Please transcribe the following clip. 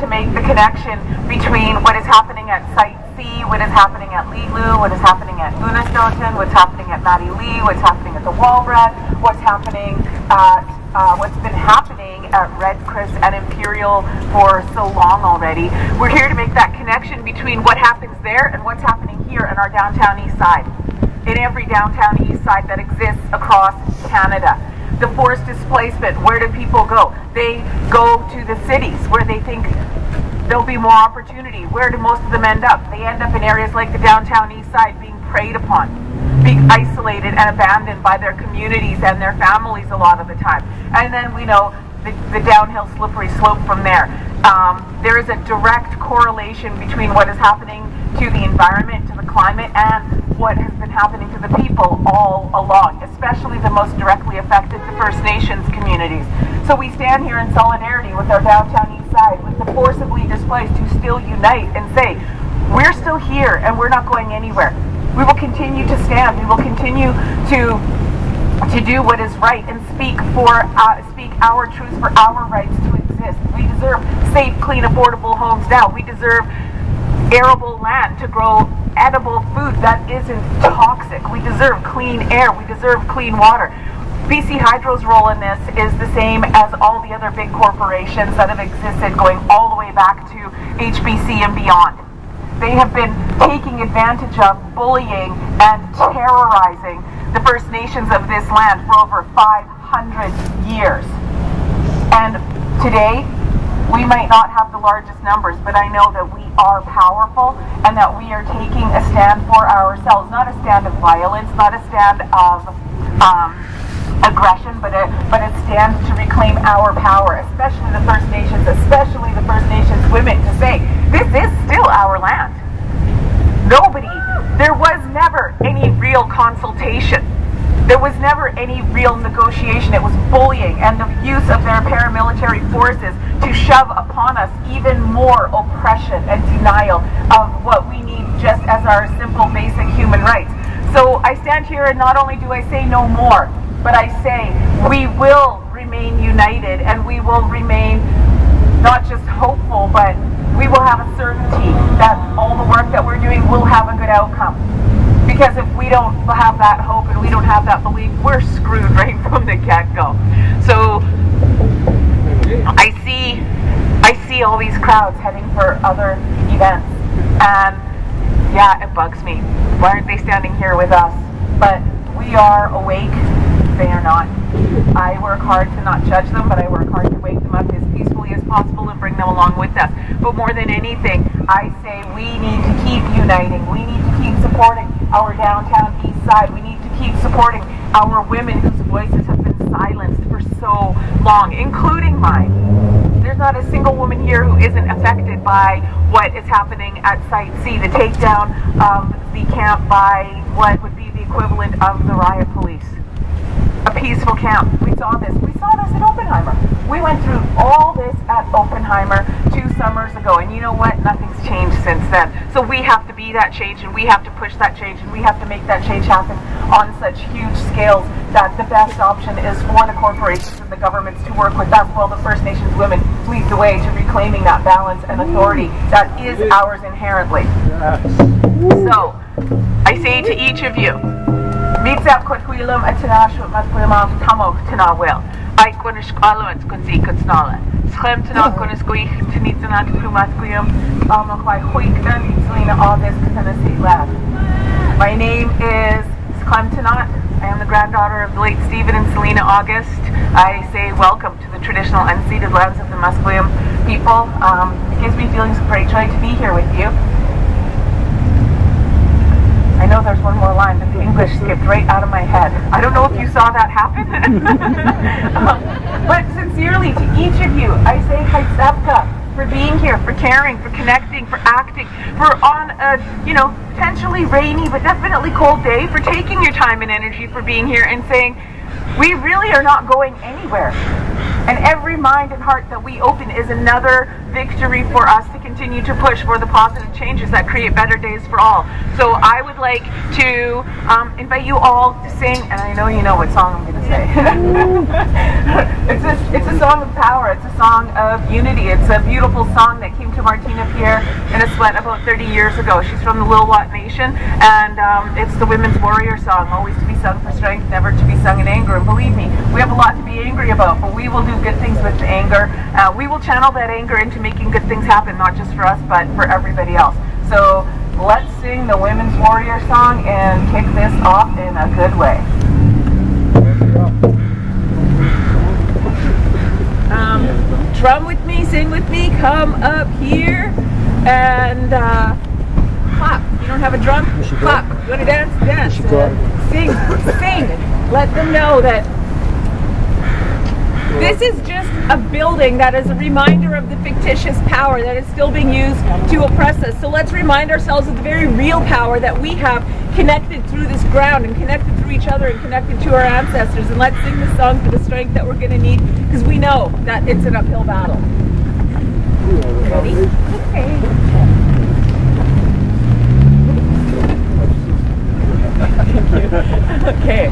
to make the connection between what is happening at Site C, what is happening at Lilu, what is happening at Unastoten, what's happening at Maddie Lee, what's happening at the Walrat, what's happening at what's been happening at Red Chris and Imperial for so long already. We're here to make that connection between what happens there and what's happening here in our downtown east side, in every downtown east side that exists across Canada. The forced displacement, where do people go? They go to the cities where they think there'll be more opportunity. Where do most of them end up? They end up in areas like the downtown east side being preyed upon, being isolated and abandoned by their communities and their families a lot of the time. And then we know the downhill slippery slope from there. There is a direct correlation between what is happening to the environment, to the climate, and what has been happening to the people all along, especially the most directly affected, the First Nations communities. So we stand here in solidarity with our downtown east side, with the forcibly displaced, who still unite and say, we're still here and we're not going anywhere. We will continue to stand. We will continue to do what is right and speak our truths for our rights to exist. We deserve safe, clean, affordable homes now. We deserve arable land to grow edible food that isn't toxic. We deserve clean air. We deserve clean water. BC Hydro's role in this is the same as all the other big corporations that have existed going all the way back to HBC and beyond. They have been taking advantage of, bullying and terrorizing the First Nations of this land for over 500 years. And today, we might not have the largest numbers, but I know that we are powerful and that we are taking a stand for ourselves, not a stand of violence, not a stand of aggression, but a stand to reclaim our power, especially the First Nations, especially the First Nations women, to say, this is still our land. There was never any real consultation. There was never any real negotiation. It was bullying and the use of their paramilitary forces to shove upon us even more oppression and denial of what we need just as our simple basic human rights. So I stand here and not only do I say no more, but I say we will remain united and we will remain not just hopeful, but we will have a certainty that all the work that we're doing will have a good outcome. Because if we don't have that hope and we don't have that belief, we're screwed right from the get-go. So I see all these crowds heading for other events, and yeah, it bugs me. Why aren't they standing here with us? But we are awake. They are not. I work hard to not judge them, but I work hard to wake them up as peacefully as possible and bring them along with us. But more than anything, I say we need to keep uniting. We need to keep supporting our downtown east side. We need to keep supporting our women whose voices have been silenced for so long, including mine. There's not a single woman here who isn't affected by what is happening at Site C, the takedown of the camp by what would be the equivalent of the riot police. A peaceful camp. We saw this at Oppenheimer. We went through all this at Oppenheimer 2 summers ago, and you know what? Nothing's changed since then. So we have to be that change, and we have to push that change, and we have to make that change happen on such huge scales that the best option is for the corporations and the governments to work with us while the First Nations women lead the way to reclaiming that balance and authority that is ours inherently. So, I say to each of you, Mitsap Kwatwilam at Tinashu Matwilam Tamok Tinawil. I Quanish Alwans Kunzi Kutsnala. Schem Tinok Kunisquik Tinitanak Plumatquium, Almakwai Huikdan, Selena August, Tennessee Lab. My name is Schem Tinot. I am the granddaughter of the late Stephen and Selena August. I say welcome to the traditional unceded lands of the Musqueam people. It gives me feelings of great joy to be here with you. I know there's one more line, but the English skipped right out of my head. I don't know if you saw that happen. But sincerely, to each of you, I say Haitsapka for being here, for caring, for connecting, for acting, for on a, potentially rainy but definitely cold day, for taking your time and energy, for being here and saying, we really are not going anywhere. And every mind and heart that we open is another victory for us to continue continue to push for the positive changes that create better days for all. So I would like to invite you all to sing, and I know you know what song I'm going to say. It's a song of power. It's a song of unity. It's a beautiful song that came to Martina Pierre in a sweat about 30 years ago. She's from the Lilwat Nation, and it's the Women's Warrior song, always to be sung for strength, never to be sung in anger. And believe me, we have a lot to be angry about, but we will do good things with the anger. We will channel that anger into making good things happen, not just for us, but for everybody else. So let's sing the Women's Warrior song and kick this off in a good way. Drum with me, sing with me, come up here and clap. You don't have a drum? Clap. You want to dance? Dance. Sing. Let them know that this is just a building that is a reminder of the fictitious power that is still being used to oppress us. So let's remind ourselves of the very real power that we have connected through this ground and connected through each other and connected to our ancestors. And let's sing this song for the strength that we're going to need, because we know that it's an uphill battle. Ready? Okay. Okay.